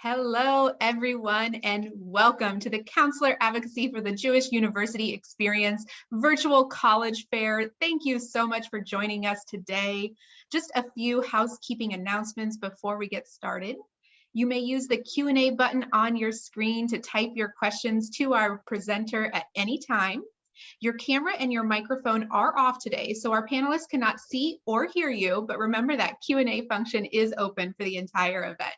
Hello, everyone, and welcome to the Counselor Advocacy for the Jewish University Experience virtual college fair. Thank you so much for joining us today. Just a few housekeeping announcements before we get started. You may use the Q&A button on your screen to type your questions to our presenter at any time. Your camera and your microphone are off today, so our panelists cannot see or hear you, but remember that Q&A function is open for the entire event.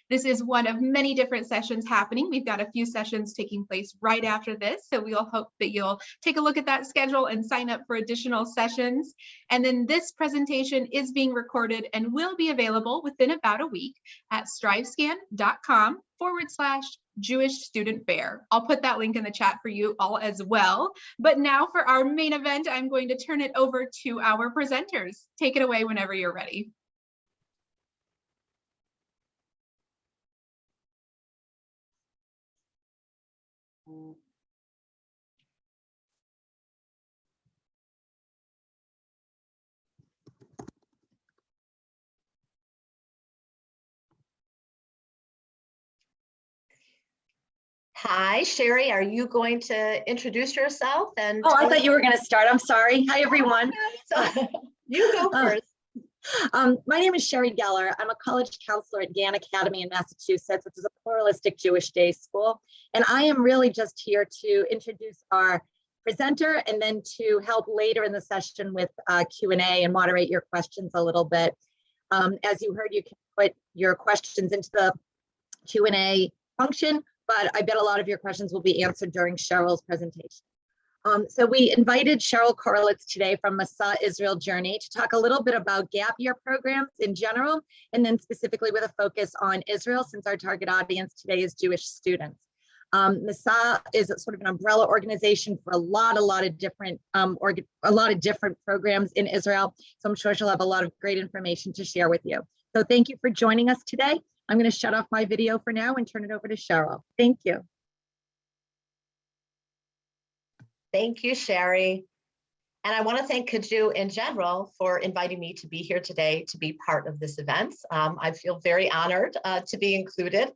This is one of many different sessions happening. We've got a few sessions taking place right after this, so we'll hope that you'll take a look at that schedule and sign up for additional sessions. And then this presentation is being recorded and will be available within about a week at strivescan.com/Jewish Student Fair. I'll put that link in the chat for you all as well. But now for our main event, I'm going to turn it over to our presenters. Take it away whenever you're ready. Hi, Sherry, are you going to introduce yourself? And I thought you were going to start. I'm sorry. Hi, everyone. So, you go first. My name is Sherry Geller. I'm a college counselor at Gann Academy in Massachusetts, which is a pluralistic Jewish day school. And I am really just here to introduce our presenter and then to help later in the session with Q&A and moderate your questions a little bit. As you heard, you can put your questions into the Q&A function, but I bet a lot of your questions will be answered during Cheryl's presentation. So we invited Sheryl Korelitz today from Masa Israel Journey to talk a little bit about gap year programs in general, and then specifically with a focus on Israel, since our target audience today is Jewish students. Masa is sort of an umbrella organization for a lot of different programs in Israel. So I'm sure she'll have a lot of great information to share with you. So thank you for joining us today. I'm going to shut off my video for now and turn it over to Sheryl. Thank you. Thank you, Sherry. And I want to thank CAJUE in general for inviting me to be here today to be part of this event. I feel very honored to be included.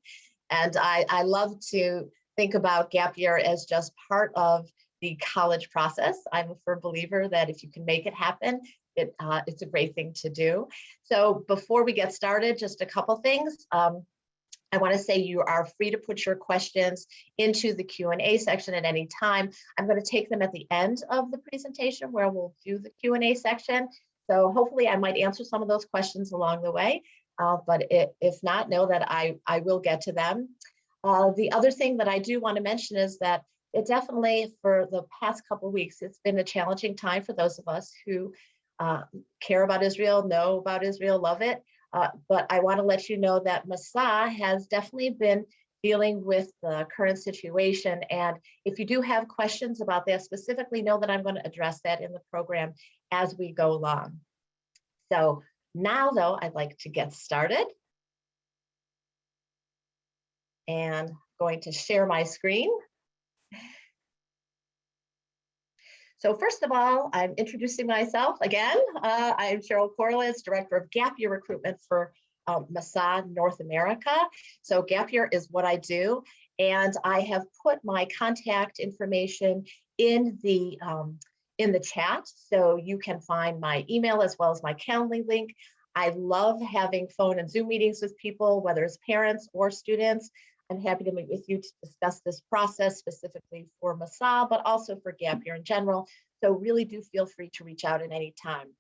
And I love to think about gap year as just part of the college process. I'm a firm believer that if you can make it happen, it's a great thing to do. So before we get started, just a couple things. I want to say you are free to put your questions into the Q&A section at any time. I'm going to take them at the end of the presentation where we'll do the Q&A section. So hopefully I might answer some of those questions along the way, but if not, know that I will get to them. The other thing that I do want to mention is that it definitely, for the past couple of weeks, it's been a challenging time for those of us who care about Israel, know about Israel, love it. But I want to let you know that Masa has definitely been dealing with the current situation. And if you do have questions about that specifically, know that I'm going to address that in the program as we go along. So now, though, I'd like to get started. And going to share my screen. So first of all, I'm introducing myself again. I'm Sheryl Korelitz, Director of Gap Year Recruitment for Masa North America. So Gap Year is what I do. And I have put my contact information in the chat. So you can find my email as well as my Calendly link. I love having phone and Zoom meetings with people, whether it's parents or students. I'm happy to meet with you to discuss this process specifically for Masa, but also for Gap Year in general. So really do feel free to reach out at any time.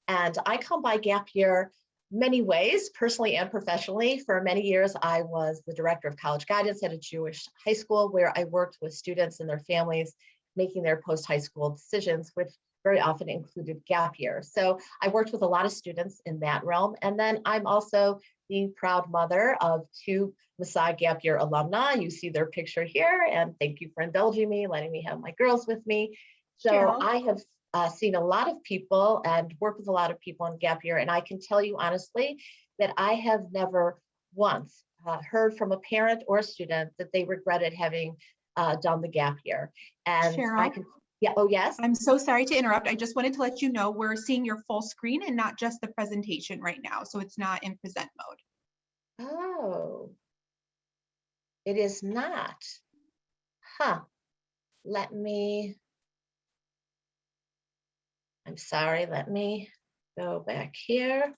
And I come by Gap Year many ways, personally and professionally. For many years, I was the Director of College Guidance at a Jewish high school where I worked with students and their families making their post-high school decisions, which very often included Gap Year. So I worked with a lot of students in that realm. And then I'm also the proud mother of two Masa Gap Year alumni. You see their picture here, and thank you for indulging me, letting me have my girls with me. So Sheryl, I have seen a lot of people and worked with a lot of people in Gap Year, and I can tell you honestly that I have never once heard from a parent or a student that they regretted having done the Gap Year. And Sheryl? I can, yeah, oh yes? I'm so sorry to interrupt. I just wanted to let you know we're seeing your full screen and not just the presentation right now, so it's not in present mode. Oh, it is not. Huh. I'm sorry, let me go back here.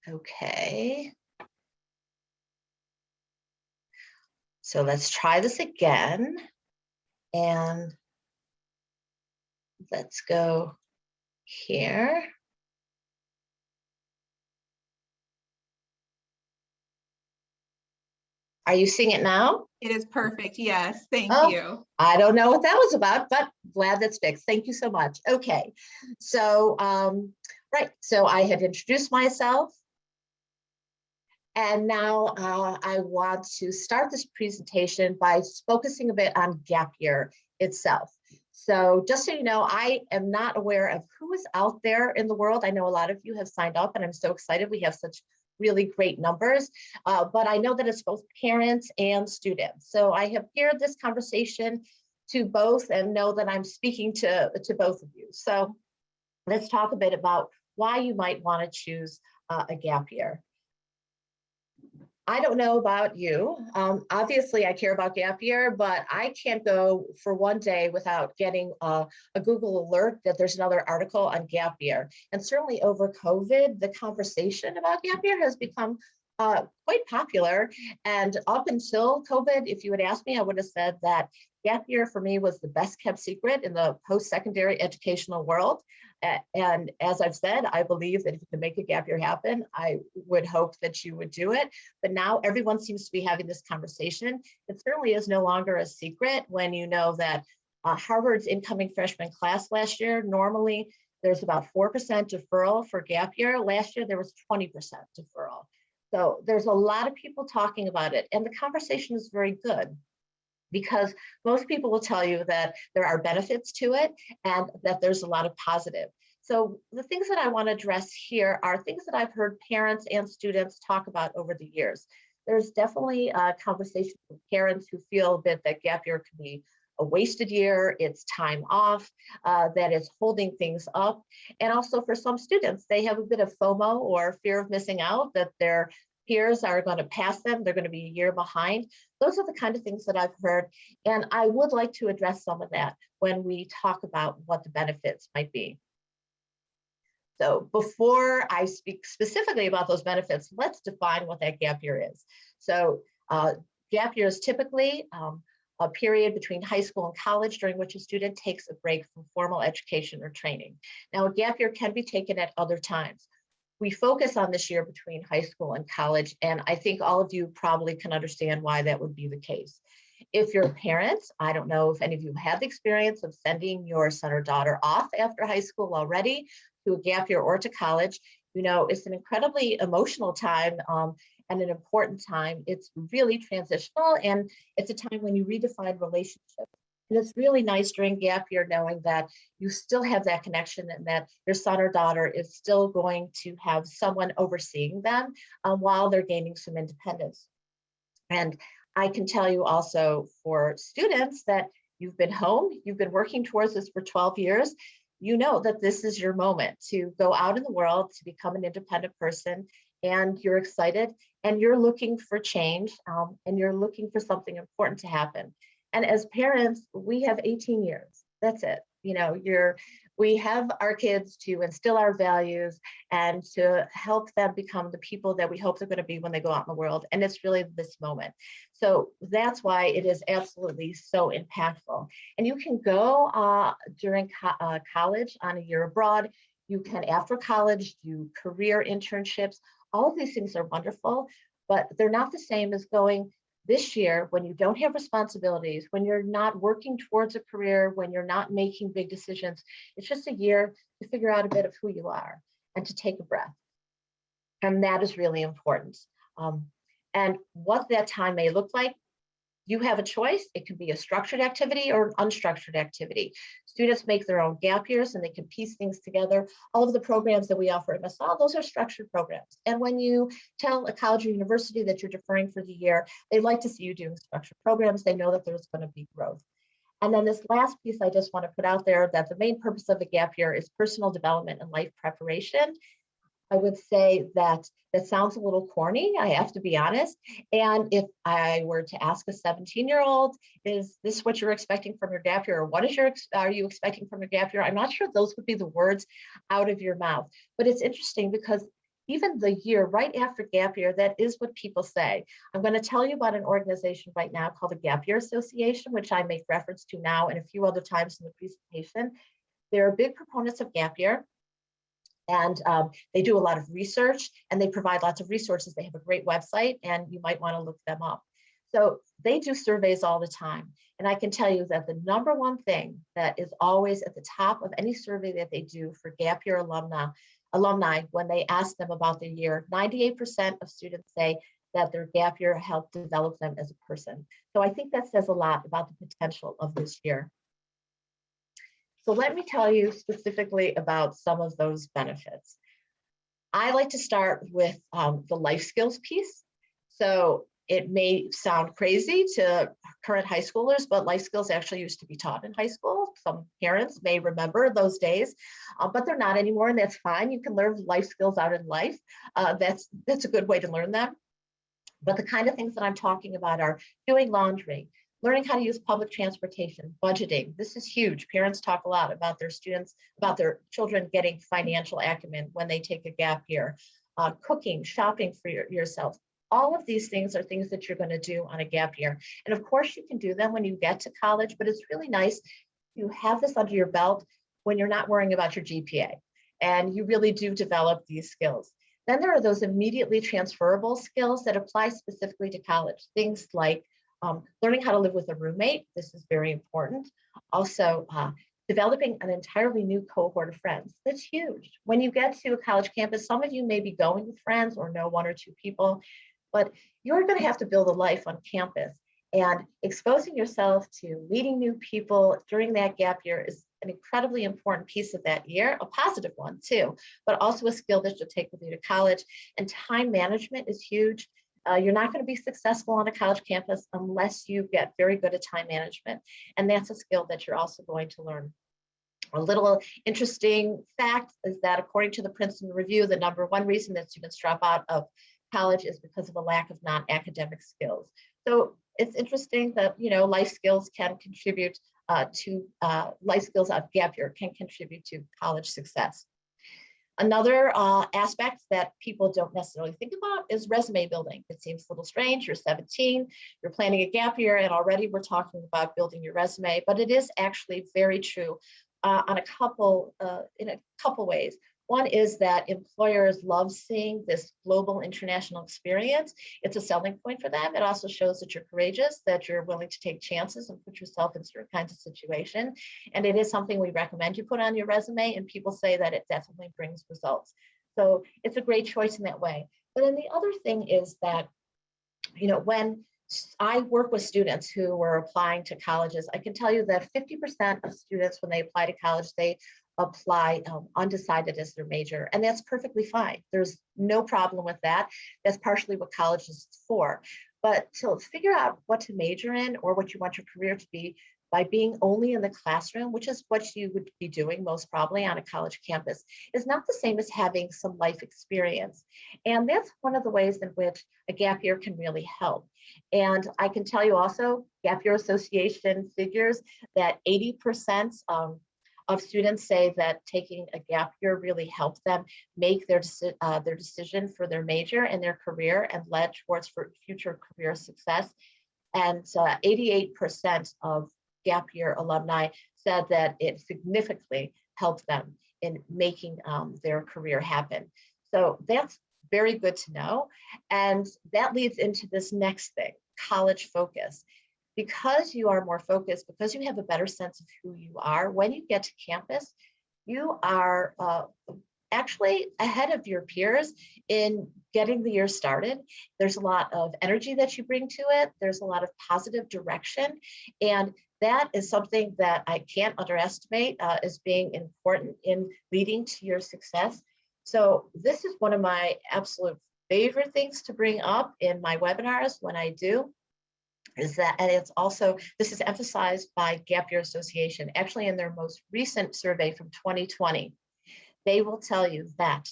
Okay. So let's try this again. And let's go here. Are you seeing it now? It is perfect. Yes, thank Oh, you. I don't know what that was about, but glad that's fixed. Thank you so much. Okay, so right, so I had introduced myself, and now I want to start this presentation by focusing a bit on gap year itself. So just so you know, I am not aware of who is out there in the world. I know a lot of you have signed up, and I'm so excited we have such really great numbers, but I know that it's both parents and students. So I have geared this conversation to both and know that I'm speaking to both of you. So let's talk a bit about why you might want to choose a gap year. I don't know about you. Obviously, I care about gap year, but I can't go for one day without getting a Google alert that there's another article on gap year. And certainly over COVID, the conversation about gap year has become quite popular. And up until COVID, if you had asked me, I would have said that gap year for me was the best kept secret in the post-secondary educational world. And as I've said, I believe that if you can make a gap year happen, I would hope that you would do it. But now everyone seems to be having this conversation. It certainly is no longer a secret when you know that Harvard's incoming freshman class last year, normally there's about 4% deferral for gap year. Last year, there was 20% deferral. So there's a lot of people talking about it, and the conversation is very good, because most people will tell you that there are benefits to it and that there's a lot of positive. So the things that I want to address here are things that I've heard parents and students talk about over the years. There's definitely a conversation with parents who feel a bit that gap year can be a wasted year, it's time off, that it's holding things up. And also for some students, they have a bit of FOMO, or fear of missing out, that their peers are going to pass them, they're going to be a year behind. Those are the kind of things that I've heard, and I would like to address some of that when we talk about what the benefits might be. So before I speak specifically about those benefits, let's define what that gap year is. So gap year is typically a period between high school and college during which a student takes a break from formal education or training. Now, a gap year can be taken at other times. We focus on this year between high school and college, and I think all of you probably can understand why that would be the case. If you're parents, I don't know if any of you had the experience of sending your son or daughter off after high school already to a gap year or to college. You know, it's an incredibly emotional time and an important time. It's really transitional, and it's a time when you redefine relationships. And it's really nice during gap year knowing that you still have that connection and that your son or daughter is still going to have someone overseeing them while they're gaining some independence. And I can tell you also for students that you've been home, you've been working towards this for 12 years, you know that this is your moment to go out in the world, to become an independent person, and you're excited and you're looking for change and you're looking for something important to happen. And as parents, we have 18 years. That's it. You know, we have our kids to instill our values and to help them become the people that we hope they're going to be when they go out in the world. And it's really this moment. So that's why it is absolutely so impactful. And you can go during college on a year abroad. You can, after college, do career internships. All of these things are wonderful, but they're not the same as going this year when you don't have responsibilities, when you're not working towards a career, when you're not making big decisions. It's just a year to figure out a bit of who you are and to take a breath. And that is really important. And what that time may look like, you have a choice. It can be a structured activity or an unstructured activity. Students make their own gap years and they can piece things together. All of the programs that we offer at Masa, those are structured programs. And when you tell a college or university that you're deferring for the year, they like to see you doing structured programs. They know that there's going to be growth. And then this last piece I just want to put out there, that the main purpose of a gap year is personal development and life preparation. I would say that that sounds a little corny, I have to be honest. And if I were to ask a 17-year-old, is this what you're expecting from your gap year? Or what is are you expecting from your gap year? I'm not sure those would be the words out of your mouth. But it's interesting because even the year right after gap year, that is what people say. I'm going to tell you about an organization right now called the Gap Year Association, which I make reference to now and a few other times in the presentation. They're big proponents of gap year. And they do a lot of research and they provide lots of resources. They have a great website and you might want to look them up. So they do surveys all the time. And I can tell you that the number one thing that is always at the top of any survey that they do for gap year alumni, when they ask them about their year, 98% of students say that their gap year helped develop them as a person. So I think that says a lot about the potential of this year. So let me tell you specifically about some of those benefits. I like to start with the life skills piece. So it may sound crazy to current high schoolers, but life skills actually used to be taught in high school. Some parents may remember those days, but they're not anymore, and that's fine. You can learn life skills out in life. That's a good way to learn them. But the kind of things that I'm talking about are doing laundry, learning how to use public transportation, budgeting. This is huge. Parents talk a lot about their students, about their children getting financial acumen when they take a gap year. Cooking, shopping for yourself. All of these things are things that you're going to do on a gap year. And of course, you can do them when you get to college, but it's really nice to have this under your belt when you're not worrying about your GPA. And you really do develop these skills. Then there are those immediately transferable skills that apply specifically to college. Things like learning how to live with a roommate. This is very important. Also, developing an entirely new cohort of friends. That's huge. When you get to a college campus, some of you may be going with friends or know one or two people, but you're going to have to build a life on campus. And exposing yourself to meeting new people during that gap year is an incredibly important piece of that year, a positive one too, but also a skill that you'll take with you to college. And time management is huge. You're not going to be successful on a college campus unless you get very good at time management. And that's a skill that you're also going to learn. A little interesting fact is that according to the Princeton Review, the number one reason that students drop out of college is because of a lack of non-academic skills. So it's interesting that, you know, life skills can contribute life skills of gap year can contribute to college success. Another aspect that people don't necessarily think about is resume building. It seems a little strange. You're 17, you're planning a gap year, and already we're talking about building your resume, but it is actually very true in a couple ways. One is that employers love seeing this global international experience. It's a selling point for them. It also shows that you're courageous, that you're willing to take chances and put yourself in certain kinds of situations. And it is something we recommend you put on your resume, and people say that it definitely brings results. So it's a great choice in that way. But then the other thing is that, you know, when I work with students who were applying to colleges, I can tell you that 50% of students, when they apply to college, they apply undecided as their major, and that's perfectly fine. There's no problem with that. That's partially what college is for. But to figure out what to major in or what you want your career to be by being only in the classroom, which is what you would be doing most probably on a college campus, is not the same as having some life experience. And that's one of the ways in which a gap year can really help. And I can tell you also, Gap Year Association figures that 80% of students say that taking a gap year really helped them make their decision for their major and their career and led towards future career success. And 88% of gap year alumni said that it significantly helped them in making their career happen. So that's very good to know. And that leads into this next thing, college focus. Because you are more focused, because you have a better sense of who you are, when you get to campus, you are actually ahead of your peers in getting the year started. There's a lot of energy that you bring to it. There's a lot of positive direction. And that is something that I can't underestimate as being important in leading to your success. So this is one of my absolute favorite things to bring up in my webinars when I do. is that, and it's also, this is emphasized by Gap Year Association, actually in their most recent survey from 2020, they will tell you that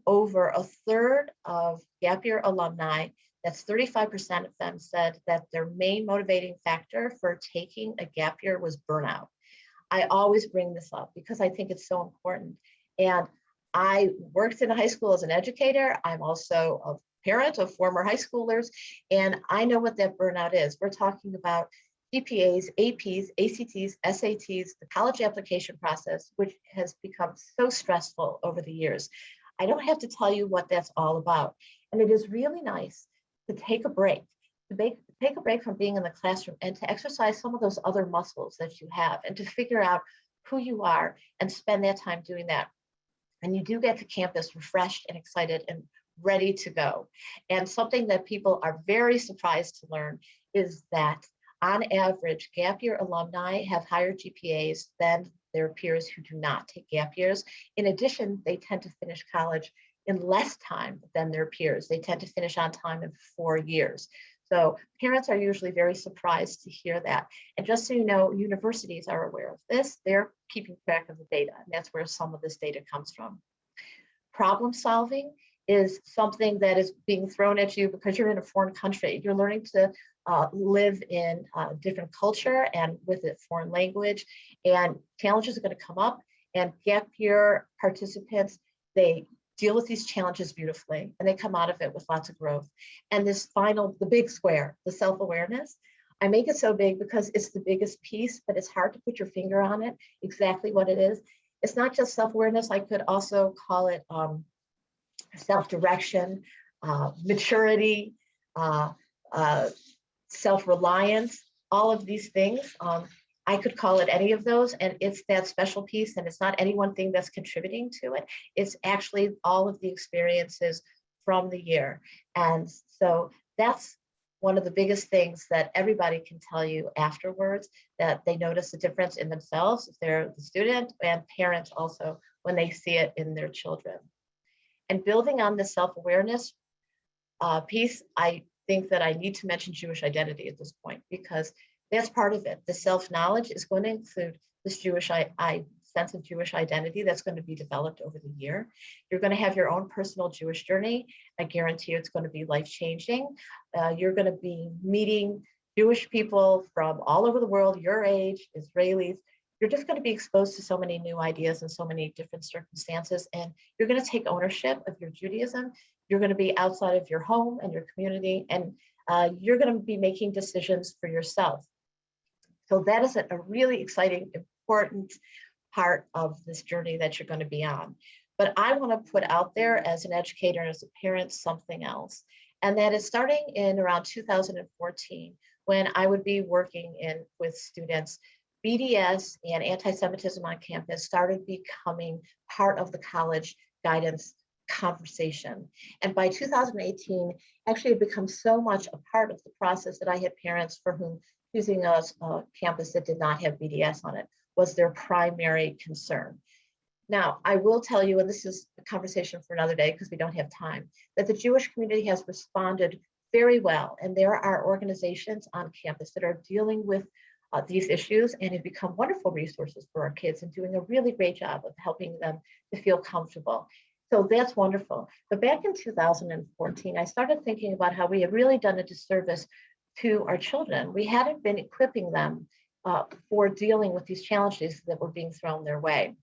over a third of Gap Year alumni, that's 35% of them, said that their main motivating factor for taking a gap year was burnout. I always bring this up because I think it's so important. And I worked in high school as an educator. I'm also a parent of former high schoolers, and I know what that burnout is. We're talking about GPAs, APs, ACTs, SATs, the college application process, which has become so stressful over the years. I don't have to tell you what that's all about. And it is really nice to take a break, take a break from being in the classroom and to exercise some of those other muscles that you have and to figure out who you are and spend that time doing that. And you do get to campus refreshed and excited and ready to go. And something that people are very surprised to learn is that on average, gap year alumni have higher GPAs than their peers who do not take gap years. In addition, they tend to finish college in less time than their peers. They tend to finish on time in 4 years. So parents are usually very surprised to hear that. And just so you know, universities are aware of this. They're keeping track of the data, and that's where some of this data comes from. Problem solving is something that is being thrown at you because you're in a foreign country. You're learning to live in a different culture and with a foreign language, and challenges are going to come up. And gap year participants, they deal with these challenges beautifully, and they come out of it with lots of growth. And this final, the big square, the self-awareness, I make it so big because it's the biggest piece, but it's hard to put your finger on it, exactly what it is. It's not just self-awareness. I could also call it self-direction, maturity, self-reliance, all of these things. I could call it any of those, and it's that special piece, and it's not any one thing that's contributing to it. It's actually all of the experiences from the year. And so that's one of the biggest things that everybody can tell you afterwards, that they notice a difference in themselves if they're the student, and parents also when they see it in their children. And building on the self-awareness piece, I think that I need to mention Jewish identity at this point, because that's part of it. The self-knowledge is going to include this Jewish sense of Jewish identity that's going to be developed over the year. You're going to have your own personal Jewish journey. I guarantee you it's going to be life-changing. You're going to be meeting Jewish people from all over the world, your age, Israelis. You're just going to be exposed to so many new ideas and so many different circumstances, and you're going to take ownership of your Judaism. You're going to be outside of your home and your community, and you're going to be making decisions for yourself. So that is a really exciting, important part of this journey that you're going to be on. But I want to put out there as an educator and as a parent something else. And that is starting in around 2014, when I would be working with students, BDS and anti-Semitism on campus started becoming part of the college guidance conversation. And by 2018, actually it become so much a part of the process that I had parents for whom choosing a campus that did not have BDS on it was their primary concern. Now, I will tell you, and this is a conversation for another day because we don't have time, that the Jewish community has responded very well. And there are organizations on campus that are dealing with these issues and have become wonderful resources for our kids and doing a really great job of helping them to feel comfortable. So that's wonderful. But back in 2014, I started thinking about how we had really done a disservice to our children. We hadn't been equipping them for dealing with these challenges that were being thrown their way.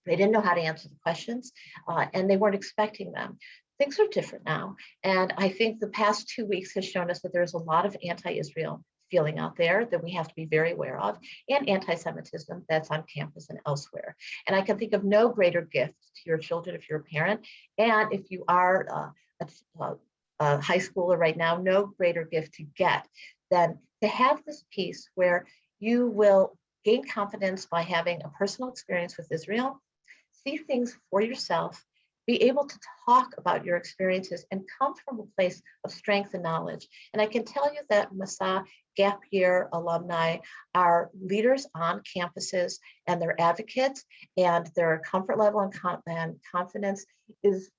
They didn't know how to answer the questions, and they weren't expecting them. Things are different now. And I think the past 2 weeks has shown us that there's a lot of anti-Israel feeling out there that we have to be very aware of, and anti-Semitism that's on campus and elsewhere. And I can think of no greater gift to your children if you're a parent, and if you are a high schooler right now, no greater gift to get than to have this piece where you will gain confidence by having a personal experience with Israel, see things for yourself, be able to talk about your experiences and come from a place of strength and knowledge. And I can tell you that Masa Gap Year alumni are leaders on campuses, and they're advocates, and their comfort level and confidence is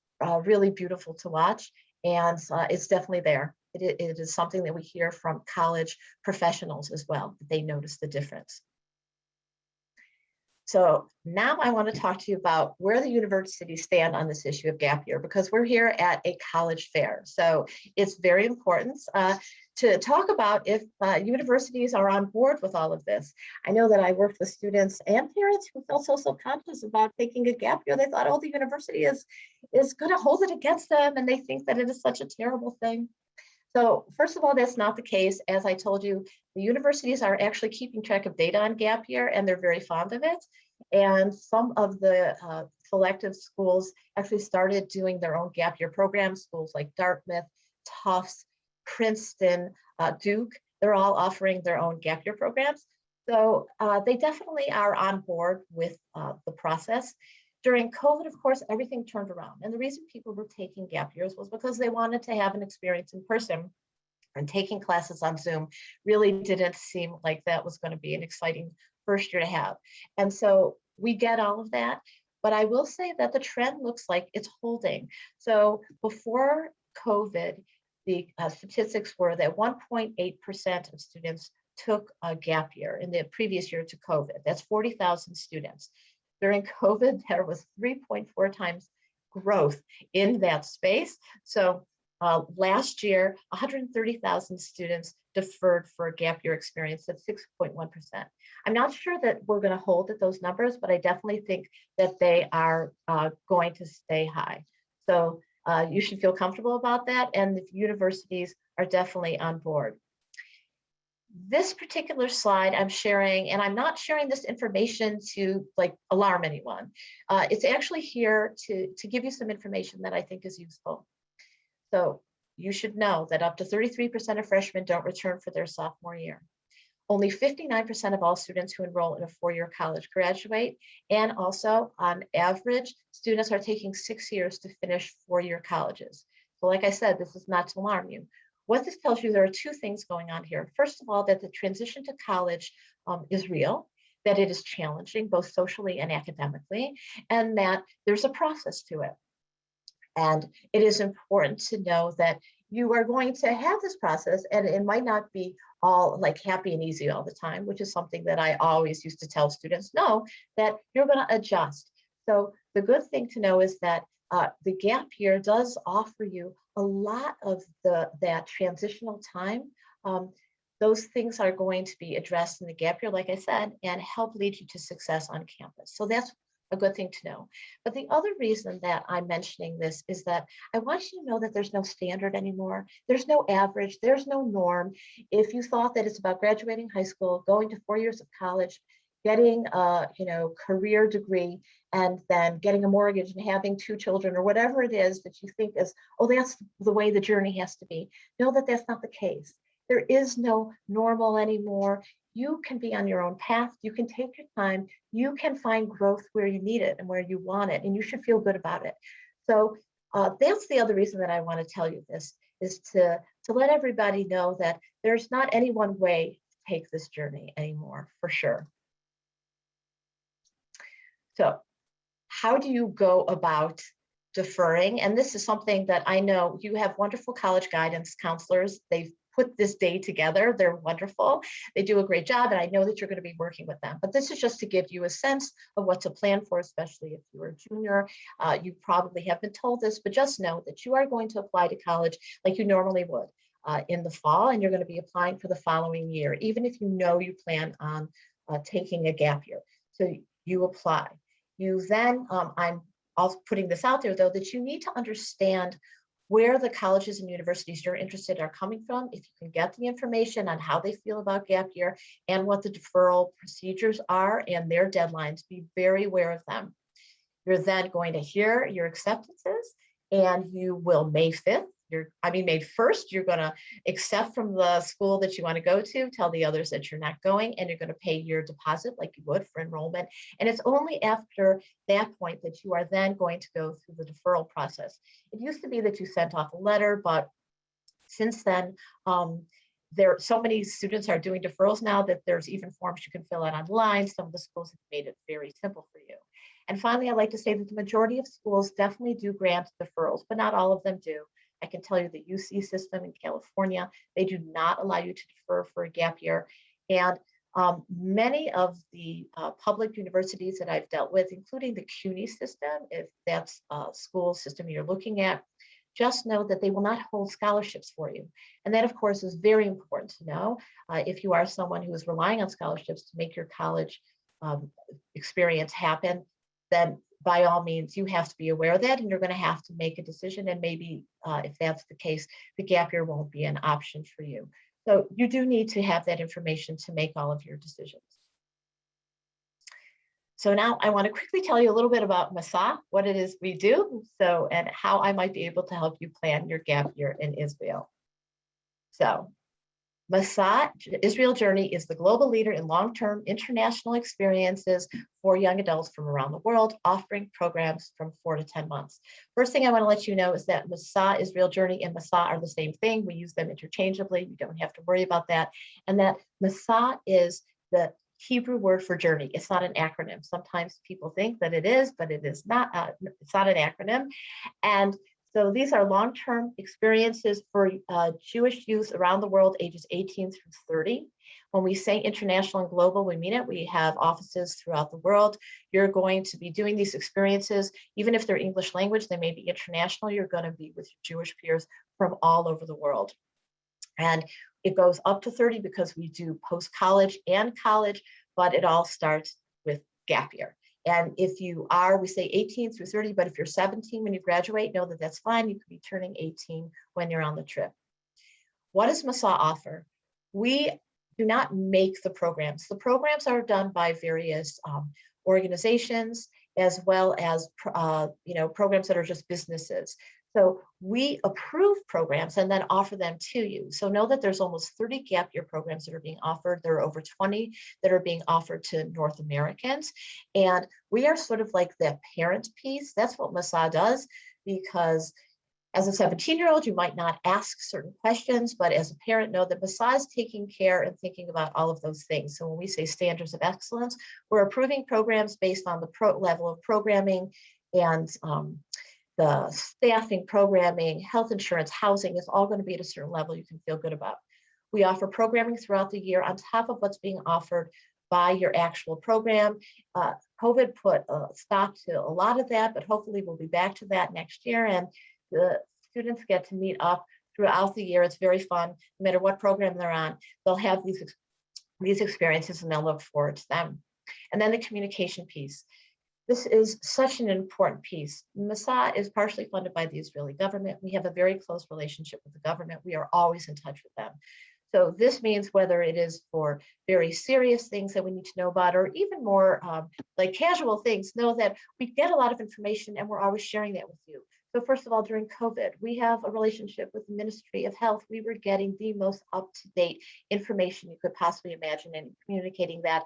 really beautiful to watch. And it's definitely there. it is something that we hear from college professionals as well, that they notice the difference. So now I want to talk to you about where the universities stand on this issue of gap year, because we're here at a college fair. So it's very important to talk about if universities are on board with all of this. I know that I worked with students and parents who felt so self-conscious about taking a gap year. They thought, oh, the university is going to hold it against them, and they think that it is such a terrible thing. So first of all, that's not the case. As I told you, the universities are actually keeping track of data on gap year, and they're very fond of it. And some of the selective schools actually started doing their own gap year programs. Schools like Dartmouth, Tufts, Princeton, Duke, they're all offering their own gap year programs. So they definitely are on board with the process. During COVID, of course, everything turned around. And the reason people were taking gap years was because they wanted to have an experience in person, and taking classes on Zoom really didn't seem like that was going to be an exciting first year to have. And so we get all of that. But I will say that the trend looks like it's holding. So before COVID, the statistics were that 1.8% of students took a gap year in the previous year to COVID. That's 40,000 students. During COVID, there was 3.4 times growth in that space. So last year, 130,000 students deferred for a gap year experience. That's 6.1%. I'm not sure that we're going to hold at those numbers, but I definitely think that they are going to stay high. So you should feel comfortable about that, and the universities are definitely on board. This particular slide I'm sharing, and I'm not sharing this information to like alarm anyone. It's actually here to give you some information that I think is useful. So you should know that up to 33% of freshmen don't return for their sophomore year. Only 59% of all students who enroll in a four-year college graduate. And also, on average, students are taking 6 years to finish four-year colleges. So like I said, this is not to alarm you. What this tells you, there are two things going on here. First of all, that the transition to college is real, that it is challenging, both socially and academically, and that there's a process to it. And it is important to know that you are going to have this process, and it might not be all like happy and easy all the time, which is something that I always used to tell students, no, that you're going to adjust. So the good thing to know is that the gap year does offer you a lot of that transitional time. Those things are going to be addressed in the gap year, like I said, and help lead you to success on campus. So that's a good thing to know. But the other reason that I'm mentioning this is that I want you to know that there's no standard anymore. There's no average, there's no norm. If you thought that it's about graduating high school, going to 4 years of college, getting a career degree, and then getting a mortgage and having 2 children, or whatever it is that you think is, oh, that's the way the journey has to be. Know that that's not the case. There is no normal anymore. You can be on your own path. You can take your time. You can find growth where you need it and where you want it, and you should feel good about it. So that's the other reason that I want to tell you this, is to let everybody know that there's not any one way to take this journey anymore, for sure. So how do you go about deferring? And this is something that I know you have wonderful college guidance counselors. They've put this day together. They're wonderful. They do a great job, and I know that you're going to be working with them. But this is just to give you a sense of what to plan for, especially if you're a junior. You probably have been told this, but just know that you are going to apply to college like you normally would in the fall, and you're going to be applying for the following year, even if you know you plan on taking a gap year. So you apply. You then, I'm also putting this out there though, that you need to understand where the colleges and universities you're interested are coming from. If you can get the information on how they feel about gap year and what the deferral procedures are and their deadlines, be very aware of them. You're then going to hear your acceptances, and you will May 5th, May 1st, you're going to accept from the school that you want to go to, tell the others that you're not going, and you're going to pay your deposit like you would for enrollment. And it's only after that point that you are then going to go through the deferral process. It used to be that you sent off a letter, but since then, so many students are doing deferrals now that there's even forms you can fill out online. Some of the schools have made it very simple for you. And finally, I'd like to say that the majority of schools definitely do grant deferrals, but not all of them do. I can tell you the UC system in California, they do not allow you to defer for a gap year. And many of the public universities that I've dealt with, including the CUNY system, if that's a school system you're looking at, just know that they will not hold scholarships for you. And that, of course, is very important to know if you are someone who is relying on scholarships to make your college experience happen, then by all means, you have to be aware of that, and you're going to have to make a decision. And maybe if that's the case, the gap year won't be an option for you. So you do need to have that information to make all of your decisions. So now I want to quickly tell you a little bit about Masa, what it is we do, and how I might be able to help you plan your gap year in Israel. So Masa Israel Journey is the global leader in long-term international experiences for young adults from around the world, offering programs from 4 to 10 months. First thing I want to let you know is that Masa Israel Journey and Masa are the same thing. We use them interchangeably. You don't have to worry about that. And that Masa is the Hebrew word for journey. It's not an acronym. Sometimes people think that it is, but it is not. It's not an acronym. And so these are long-term experiences for Jewish youth around the world, ages 18 through 30. When we say international and global, we mean it. We have offices throughout the world. You're going to be doing these experiences, even if they're English language, they may be international. You're going to be with your Jewish peers from all over the world. And it goes up to 30 because we do post-college and college, but it all starts with gap year. And if you are, we say 18 through 30, but if you're 17 when you graduate, know that that's fine. You could be turning 18 when you're on the trip. What does Masa offer? We do not make the programs. The programs are done by various organizations, as well as programs that are just businesses. So we approve programs and then offer them to you. So know that there's almost 30 gap year programs that are being offered. There are over 20 that are being offered to North Americans. And we are sort of like the parent piece. That's what Masa does, because as a 17-year-old, you might not ask certain questions, but as a parent, know that Masa is taking care and thinking about all of those things. So when we say standards of excellence, we're approving programs based on the level of programming and the staffing, programming, health insurance, housing is all going to be at a certain level you can feel good about. We offer programming throughout the year on top of what's being offered by your actual program. COVID put a stop to a lot of that, but hopefully we'll be back to that next year. And the students get to meet up throughout the year. It's very fun. No matter what program they're on, they'll have these experiences and they'll look forward to them. And then the communication piece. This is such an important piece. Masa is partially funded by the Israeli government. We have a very close relationship with the government. We are always in touch with them. So this means whether it is for very serious things that we need to know about, or even more like casual things, know that we get a lot of information and we're always sharing that with you. So first of all, during COVID, we have a relationship with the Ministry of Health. We were getting the most up-to-date information you could possibly imagine and communicating that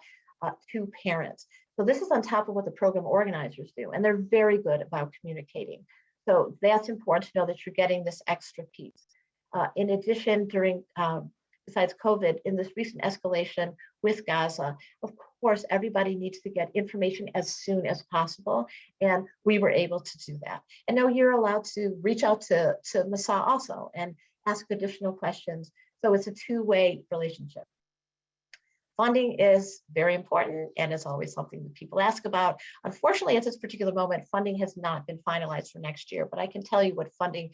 to parents. So this is on top of what the program organizers do, and they're very good about communicating. So that's important to know that you're getting this extra piece. In addition, besides COVID, in this recent escalation with Gaza, of course, everybody needs to get information as soon as possible, and we were able to do that. And now you're allowed to reach out to Masa also and ask additional questions. So it's a two-way relationship. Funding is very important and is always something that people ask about. Unfortunately, at this particular moment, funding has not been finalized for next year, but I can tell you what funding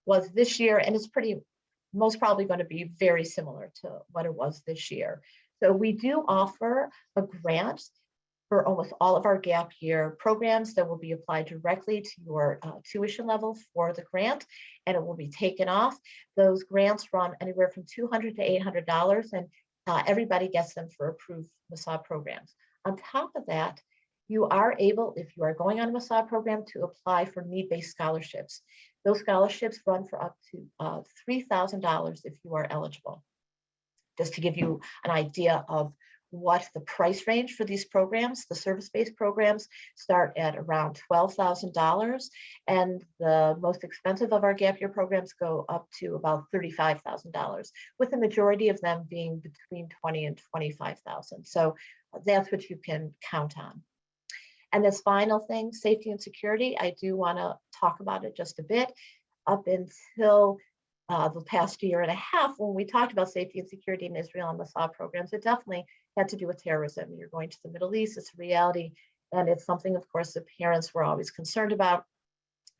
was this year, and it's most probably going to be very similar to what it was this year. So we do offer a grant for almost all of our gap year programs that will be applied directly to your tuition level for the grant, and it will be taken off. Those grants run anywhere from $200 to $800, and everybody gets them for approved Masa programs. On top of that, you are able, if you are going on a Masa program, to apply for need-based scholarships. Those scholarships run for up to $3,000 if you are eligible. Just to give you an idea of what the price range for these programs, the service-based programs start at around $12,000, and the most expensive of our gap year programs go up to about $35,000, with the majority of them being between $20,000 and $25,000. So that's what you can count on. And this final thing, safety and security, I do want to talk about it just a bit. up until the past year and a half, when we talked about safety and security in Israel and Masa programs, it definitely had to do with terrorism. You're going to the Middle East, it's a reality, and it's something, of course, the parents were always concerned about.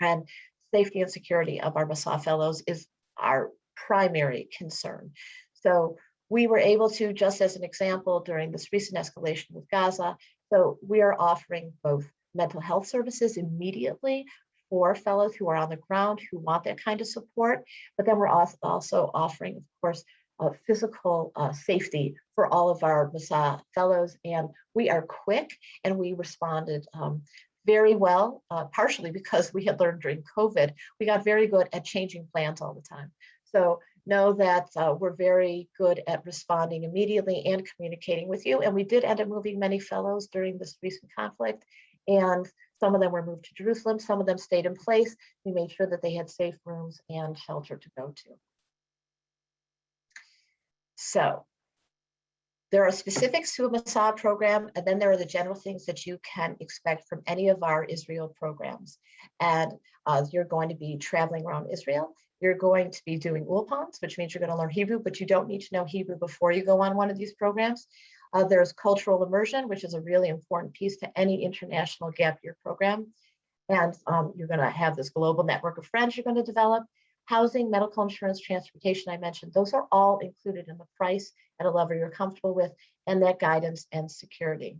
And safety and security of our Masa fellows is our primary concern. So we were able to, just as an example, during this recent escalation with Gaza, so we are offering both mental health services immediately for fellows who are on the ground who want that kind of support, but then we're also offering, of course, physical safety for all of our Masa fellows, and we are quick and we responded very well, partially because we had learned during COVID, we got very good at changing plans all the time. So know that we're very good at responding immediately and communicating with you. And we did end up moving many fellows during this recent conflict. And some of them were moved to Jerusalem. Some of them stayed in place. We made sure that they had safe rooms and shelter to go to. So there are specifics to a Masa program, and then there are the general things that you can expect from any of our Israel programs. And you're going to be traveling around Israel. You're going to be doing ulpans, which means you're going to learn Hebrew, but you don't need to know Hebrew before you go on one of these programs. There's cultural immersion, which is a really important piece to any international gap year program. And you're going to have this global network of friends you're going to develop. Housing, medical insurance, transportation, I mentioned, those are all included in the price at a level you're comfortable with, and that guidance and security.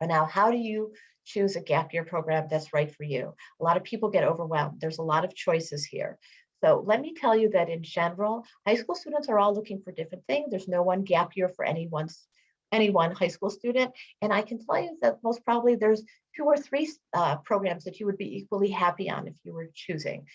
And now, how do you choose a gap year program that's right for you? A lot of people get overwhelmed. There's a lot of choices here. So let me tell you that in general, high school students are all looking for different things. There's no one gap year for any one high school student. And I can tell you that most probably there's 2 or 3 programs that you would be equally happy on if you were choosing.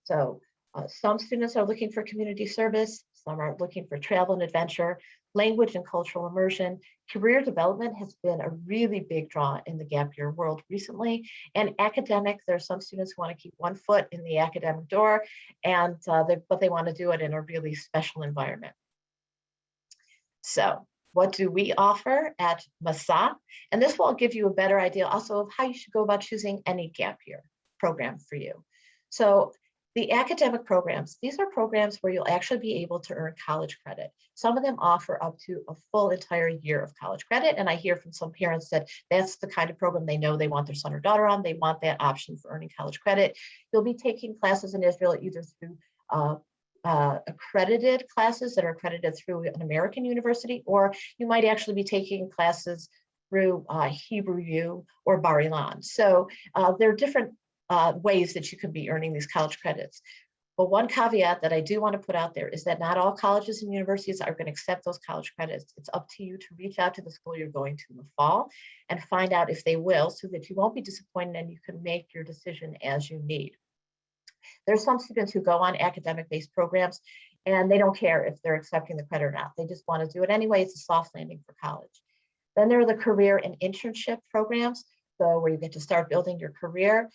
So some students are looking for community service, some are looking for travel and adventure, language and cultural immersion. Career development has been a really big draw in the gap year world recently. And academics, there are some students who want to keep one foot in the academic door, and but they want to do it in a really special environment. So what do we offer at Masa? And this will give you a better idea also of how you should go about choosing any gap year program for you. So the academic programs, these are programs where you'll actually be able to earn college credit. Some of them offer up to a full entire year of college credit. And I hear from some parents that that's the kind of program they know they want their son or daughter on. They want that option for earning college credit. You'll be taking classes in Israel either through accredited classes that are accredited through an American university, or you might actually be taking classes through Hebrew U or Bar Ilan. So there are different ways that you could be earning these college credits. But one caveat that I do want to put out there is that not all colleges and universities are going to accept those college credits. It's up to you to reach out to the school you're going to in the fall and find out if they will, so that you won't be disappointed and you can make your decision as you need. There's some students who go on academic-based programs and they don't care if they're accepting the credit or not. They just want to do it anyway. It's a soft landing for college. Then there are the career and internship programs. So where you get to start building your career.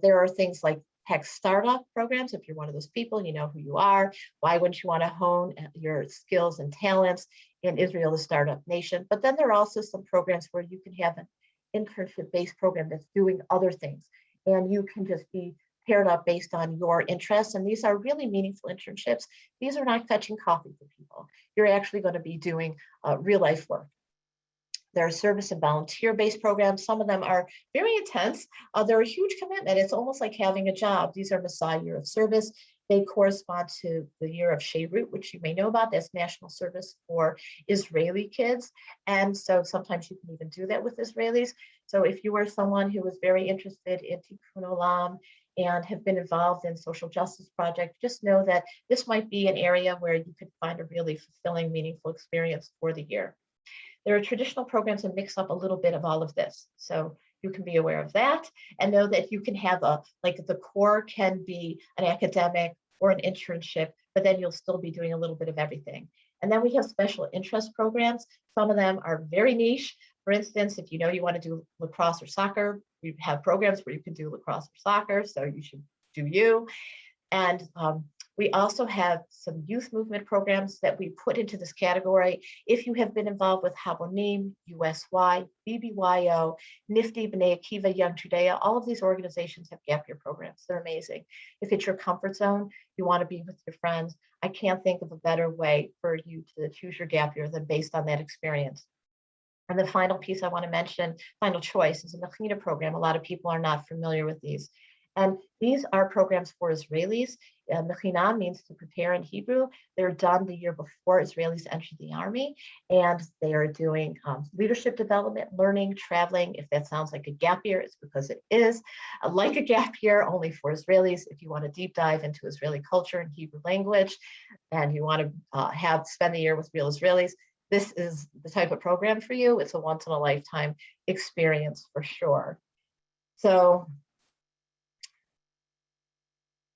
There are things like tech startup programs. If you're one of those people, you know who you are. Why wouldn't you want to hone your skills and talents in Israel, the startup nation? But then there are also some programs where you can have an internship-based program that's doing other things. And you can just be paired up based on your interests. And these are really meaningful internships. These are not fetching coffee for people. You're actually going to be doing real life work. There are service and volunteer-based programs. Some of them are very intense. They're a huge commitment. It's almost like having a job. These are Masa Year of Service. They correspond to the year of Sheryl, which you may know about. That's national service for Israeli kids. And so sometimes you can even do that with Israelis. So if you are someone who is very interested in Tikkun Olam and have been involved in social justice projects, just know that this might be an area where you could find a really fulfilling, meaningful experience for the year. There are traditional programs that mix up a little bit of all of this. So you can be aware of that and know that you can have like the core can be an academic or an internship, but then you'll still be doing a little bit of everything. And then we have special interest programs. Some of them are very niche. For instance, if you know you want to do lacrosse or soccer, we have programs where you can do lacrosse or soccer, so you should do you. And We also have some youth movement programs that we put into this category. If you have been involved with Habonim, USY, BBYO, NIFTY, B'nai Akiva, Young Judea, all of these organizations have gap year programs. They're amazing. If it's your comfort zone, you want to be with your friends, I can't think of a better way for you to choose your gap year than based on that experience. And the final piece I want to mention, final choice, is a Mechina program. A lot of people are not familiar with these. And these are programs for Israelis. Mechina means to prepare in Hebrew. They're done the year before Israelis enter the army, and they are doing leadership development, learning, traveling. If that sounds like a gap year, it's because it is like a gap year, only for Israelis. If you want to deep dive into Israeli culture and Hebrew language, and you want to spend the year with real Israelis, this is the type of program for you. It's a once in a lifetime experience for sure. So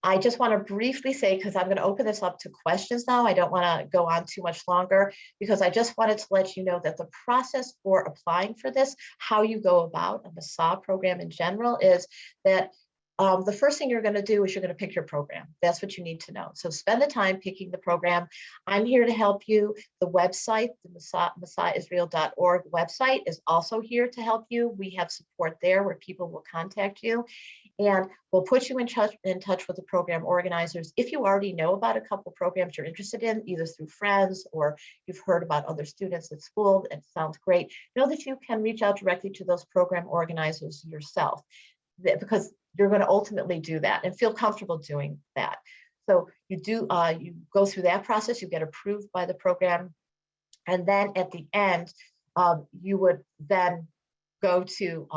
I just want to briefly say, because I'm going to open this up to questions now. I don't want to go on too much longer, because I just wanted to let you know that the process for applying for this, how you go about a Masa program in general, is that the first thing you're going to do is you're going to pick your program. That's what you need to know. So spend the time picking the program. I'm here to help you. The website, the masaisrael.org website, is also here to help you. We have support there where people will contact you. And we'll put you in touch with the program organizers. If you already know about a couple programs you're interested in, either through friends or you've heard about other students at school, it sounds great, know that you can reach out directly to those program organizers yourself, because you're going to ultimately do that and feel comfortable doing that. So you go through that process, you get approved by the program, and then at the end, you would then go to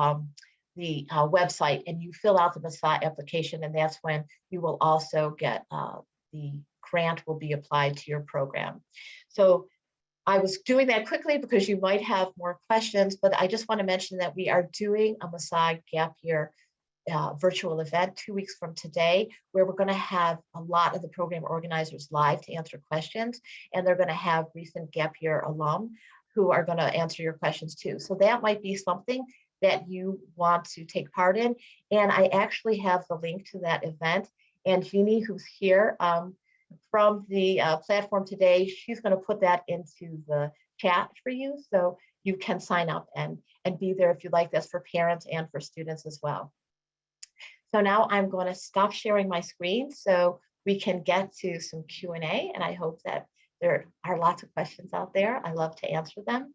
the website and you fill out the Masa application, and that's when you will also get the grant will be applied to your program. So I was doing that quickly because you might have more questions, but I just want to mention that we are doing a Masa Gap Year virtual event 2 weeks from today, where we're going to have a lot of the program organizers live to answer questions, and they're going to have recent Gap Year alum who are going to answer your questions too. So that might be something that you want to take part in. And I actually have the link to that event. And Jeannie, who's here from the platform today, she's going to put that into the chat for you, so you can sign up and be there if you'd like. That's for parents and for students as well. So now I'm going to stop sharing my screen so we can get to some Q&A, and I hope that there are lots of questions out there. I love to answer them.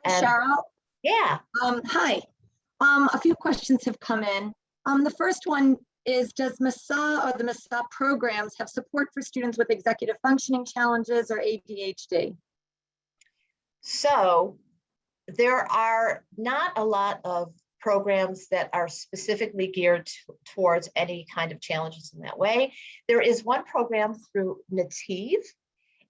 And, Cheryl? Yeah. Hi. A few questions have come in. The first one is, does Masa or the Masa programs have support for students with executive functioning challenges or ADHD? So there are not a lot of programs that are specifically geared towards any kind of challenges in that way. There is one program through Nativ,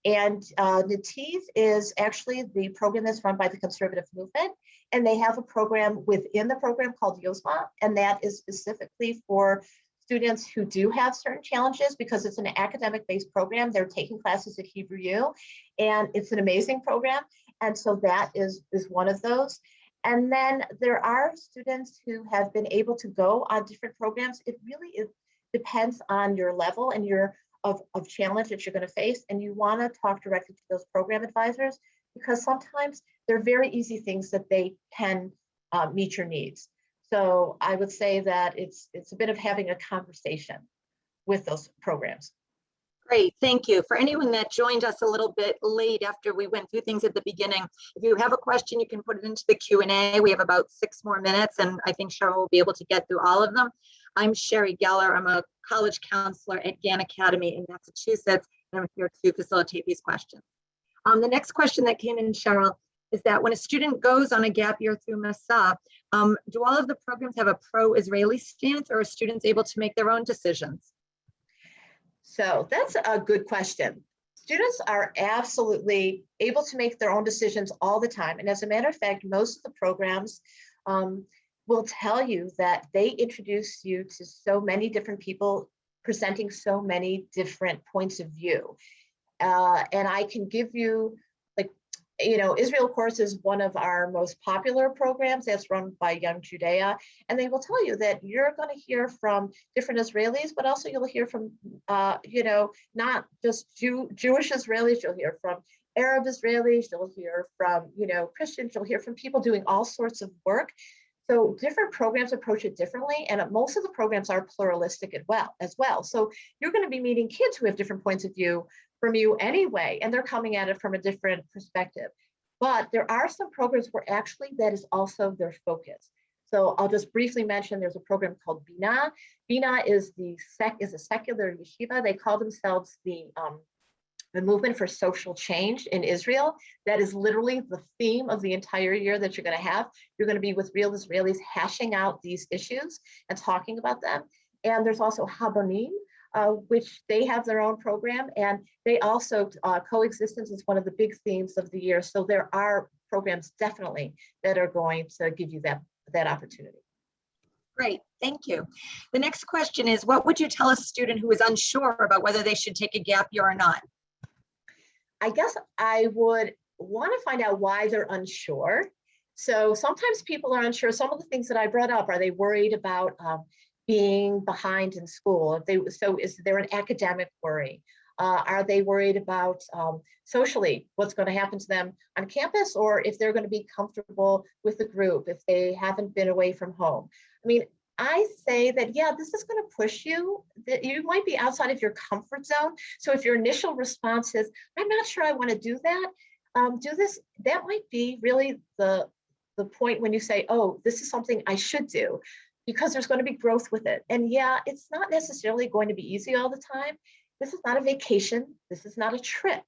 and Nativ is actually the program that's run by the conservative movement, and they have a program within the program called Yosma, and that is specifically for students who do have certain challenges, because it's an academic-based program. They're taking classes at Hebrew U, and it's an amazing program, and so that is one of those. And then there are students who have been able to go on different programs. It really depends on your level and your of challenge that you're going to face, and you want to talk directly to those program advisors, because sometimes they're very easy things that they can meet your needs. So I would say that it's a bit of having a conversation with those programs. Great, thank you. For anyone that joined us a little bit late after we went through things at the beginning, if you have a question, you can put it into the Q&A. We have about 6 more minutes, and I think Cheryl will be able to get through all of them. I'm Sherry Geller. I'm a college counselor at Gann Academy in Massachusetts, and I'm here to facilitate these questions. The next question that came in, Cheryl, is that when a student goes on a gap year through Masa, do all of the programs have a pro-Israeli stance, or are students able to make their own decisions? So that's a good question. Students are absolutely able to make their own decisions all the time. And as a matter of fact, most of the programs will tell you that they introduce you to so many different people presenting so many different points of view. And I can give you, like, Israel Course is one of our most popular programs that's run by Young Judea, and they will tell you that you're going to hear from different Israelis, but also you'll hear from, not just Jewish Israelis, you'll hear from Arab Israelis, you'll hear from, Christians, you'll hear from people doing all sorts of work. So different programs approach it differently, and most of the programs are pluralistic as well. So you're going to be meeting kids who have different points of view from you anyway, and they're coming at it from a different perspective. But there are some programs where actually that is also their focus. So I'll just briefly mention there's a program called Bina. Bina is a secular yeshiva. They call themselves the movement for social change in Israel. That is literally the theme of the entire year that you're going to have. You're going to be with real Israelis hashing out these issues and talking about them. And there's also Habonim, which they have their own program, and they also, coexistence is one of the big themes of the year. So there are programs definitely that are going to give you that opportunity. Great, thank you. The next question is, what would you tell a student who is unsure about whether they should take a gap year or not? I guess I would want to find out why they're unsure. So sometimes people are unsure. Some of the things that I brought up, are they worried about being behind in school? Is there an academic worry? Are they worried about socially, what's going to happen to them on campus, or if they're going to be comfortable with the group, if they haven't been away from home? I mean, I say that, yeah, this is going to push you, that you might be outside of your comfort zone. So if your initial response is, I'm not sure I want to do that, do this, that might be really the point when you say, oh, this is something I should do, because there's going to be growth with it. And yeah, it's not necessarily going to be easy all the time. This is not a vacation. This is not a trip.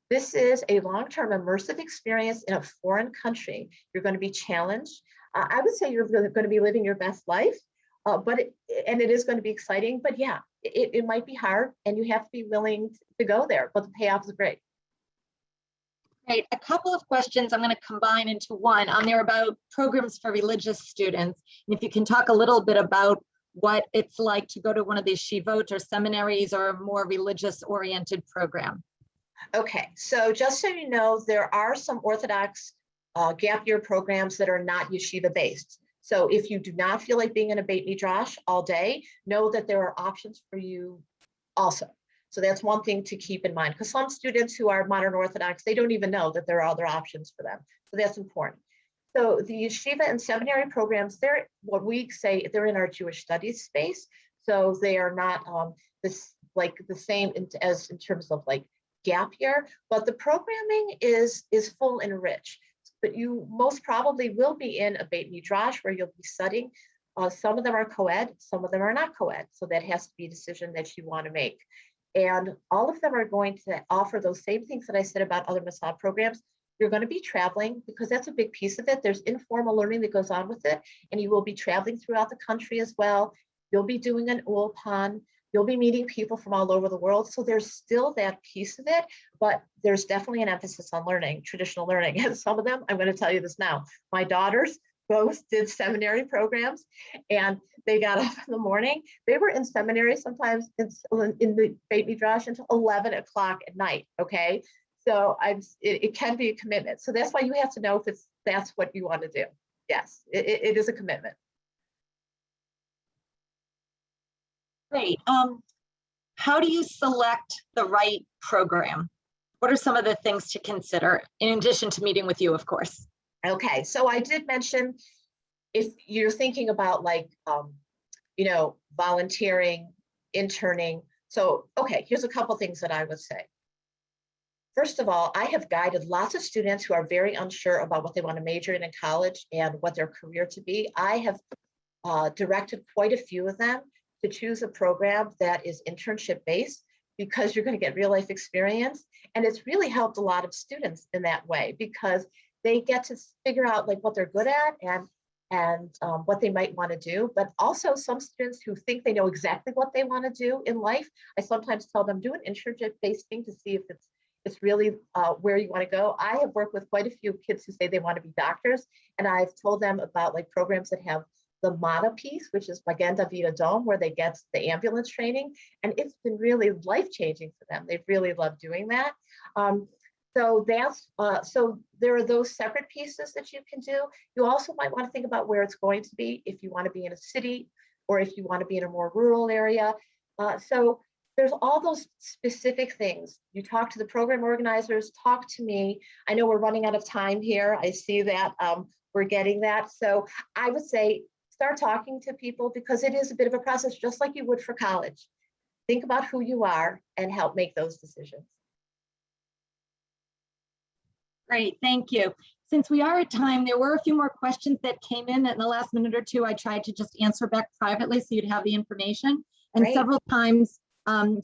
This is a long-term immersive experience in a foreign country. You're going to be challenged. I would say you're going to be living your best life. It is going to be exciting, but yeah, it might be hard, and you have to be willing to go there, but the payoff is great. Great, a couple of questions I'm going to combine into one. They're about programs for religious students. And if you can talk a little bit about what it's like to go to one of these shivot or seminaries or a more religious oriented program. Okay, so just so you know, there are some Orthodox gap year programs that are not yeshiva based. So if you do not feel like being in a Beit Midrash all day, know that there are options for you also. So that's one thing to keep in mind, because some students who are modern Orthodox, they don't even know that there are other options for them. So that's important. So the yeshiva and seminary programs, they're what we say, they're in our Jewish studies space. So they are not the same in terms of like gap year, but the programming is full and rich. But you most probably will be in a Beit Midrash where you'll be studying. Some of them are co-ed, some of them are not co-ed. So that has to be a decision that you want to make. And all of them are going to offer those same things that I said about other Masa programs. You're going to be traveling, because that's a big piece of it. There's informal learning that goes on with it. And you will be traveling throughout the country as well. You'll be doing an ulpan. You'll be meeting people from all over the world. So there's still that piece of it, but there's definitely an emphasis on learning, traditional learning. And some of them, I'm going to tell you this now, my daughters both did seminary programs, and they got up in the morning. They were in seminary sometimes in the Beit Midrash until 11 o'clock at night, okay? So it can be a commitment. So that's why you have to know if that's what you want to do. Yes, it is a commitment. Great. How do you select the right program? What are some of the things to consider in addition to meeting with you, of course? Okay, so I did mention, if you're thinking about like, volunteering, interning. So, okay, here's a couple things that I would say. First of all, I have guided lots of students who are very unsure about what they want to major in college and what their career to be. I have directed quite a few of them to choose a program that is internship based, because you're going to get real life experience. And it's really helped a lot of students in that way, because they get to figure out like what they're good at and what they might want to do. But also some students who think they know exactly what they want to do in life, I sometimes tell them, do an internship based thing to see if it's really where you want to go. I have worked with quite a few kids who say they want to be doctors, and I've told them about like programs that have the MATA piece, which is Magen David Adom, where they get the ambulance training, and it's been really life-changing for them. They've really loved doing that. So that's so there are those separate pieces that you can do. You also might want to think about where it's going to be, if you want to be in a city or if you want to be in a more rural area. So there's all those specific things. You talk to the program organizers, talk to me. I know we're running out of time here. I see that we're getting that. So I would say start talking to people, because it is a bit of a process, just like you would for college. Think about who you are and help make those decisions. Great, thank you. Since we are at time, there were a few more questions that came in the last minute or two. I tried to just answer back privately so you'd have the information. And Great. several times,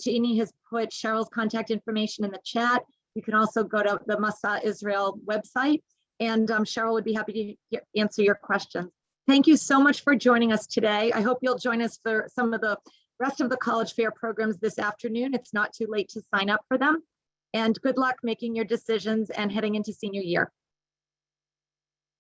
Jeannie has put Cheryl's contact information in the chat. You can also go to the Masa Israel website, and Cheryl would be happy to answer your questions. Thank you so much for joining us today. I hope you'll join us for some of the rest of the college fair programs this afternoon. It's not too late to sign up for them. And good luck making your decisions and heading into senior year.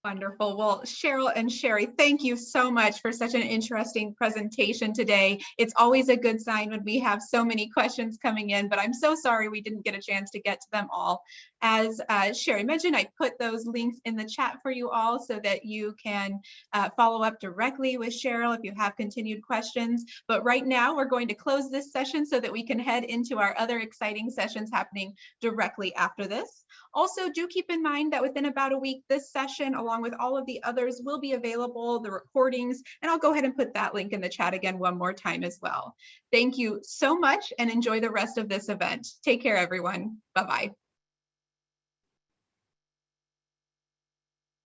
Wonderful. Well, Sheryl and Sherry, thank you so much for such an interesting presentation today. It's always a good sign when we have so many questions coming in, but I'm so sorry we didn't get a chance to get to them all. As Sherry mentioned, I put those links in the chat for you all so that you can follow up directly with Sheryl if you have continued questions. But right now, we're going to close this session so that we can head into our other exciting sessions happening directly after this. Also, do keep in mind that within about a week, this session, along with all of the others, will be available, the recordings, and I'll go ahead and put that link in the chat again one more time as well. Thank you so much and enjoy the rest of this event. Take care, everyone. Bye-bye.